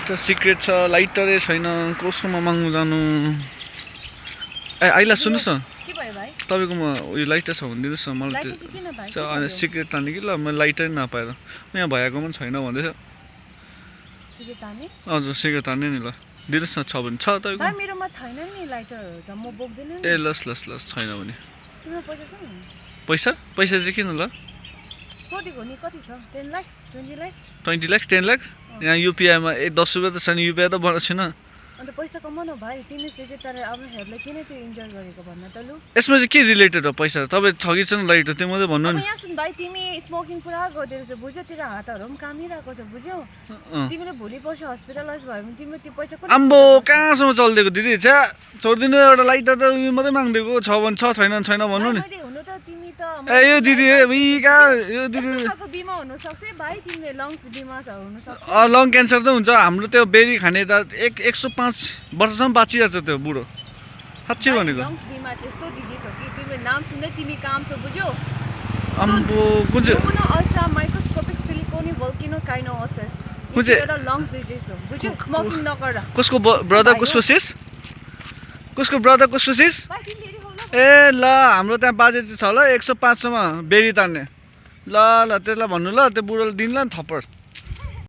त्यो सिक्रेट छ लाइटरै छैन कसकोमा माग्नु जानु ए आइला सुन्नुहोस् न के भयो भाइ तपाईँकोमा उयो लाइटर छ भने दिनुहोस् न मलाई लाइटर चाहिँ किन भाइ त्यो सिक्रेट तान्ने कि ल मैले लाइटरै नपाएर यहाँ भएकोमा पनि छैन भन्दैछ सिक्रेट तान्ने हजुर सिक्रेट तान्ने नि ल दिनुहोस् न छ भने छ तपाईँको भाइ मेरोमा छैन नि लाइटरहरू त म बोक्दिनँ नि ए लस लस लस छैन भने तिम्रो पैसा छ नि पैसा पैसा चाहिँ किन ल सोधेको नि कति छ 10 लाख 20 लाख 20 लाख 10 लाख यहाँ युपिआईमा 10 रुपियाँ त छैन युपिआई त बनाएको छैन अन्त पैसा कमाउन भाइ तिमी सिक्रेट तारेर आउनेहरूलाई किन त्यो इन्जोय गरेको भन्न त लु यसमा चाहिँ के रिलेटेड हो पैसा तपाईँ ठगी छैन लाइटर त्यो मात्रै भन्नु अब नि यहाँ सुन भाइ तिमी स्मोकिङ पुरा गर्दै रहेछ बुझ्यौ तेरो हातहरू पनि कामिरहेको छ बुझ्यौ तिमीले भोलि पर्सि हस्पिटलाइज भयो भने तिम्रो त्यो पैसा कति आम्बो कहाँसम्म चलिदिएको दिदी छ्या छोडिदिनु एउटा लाइटर त उयो मात्रै माग्दिएको छ भने छ छैन भने छैन भन्नु नि मैले हुनु त तिमी त ए यो दिदी कहाँ यो दिदी खालको बिमा हुन सक्छ है भाइ तिमीले लङ्स बिमा छ हुन सक्छ लङ क्यान्सर त हुन्छ हाम्रो त्यो बेरी खाने त 105 वर्षसम्म बाँचिरहेको छ त्यो बुढो साँच्चै भनेको लङ्स बिमा चाहिँ यस्तो डिजिज हो कि तिमीले नाम सुन्दै तिमी काम छ बुझ्यौ आम्बो कुन चाहिँ अल्ट्रा माइक्रोस्कोपिक सिलिकोनी भल्किनो काइनोसिस कुन चाहिँ एउटा लङ्स डिजिज हो बुझ्यौ स्मोकिङ नगर कसको ब्रदर कसको सिस कसको ब्रदर कसको सिस ए ल हाम्रो त्यहाँ बाजे चाहिँ छ ल 105 सम्म बेरी तान्ने ल ल त्यसलाई भन्नु ल त्यो बुढोले दिनु ल नि थप्पड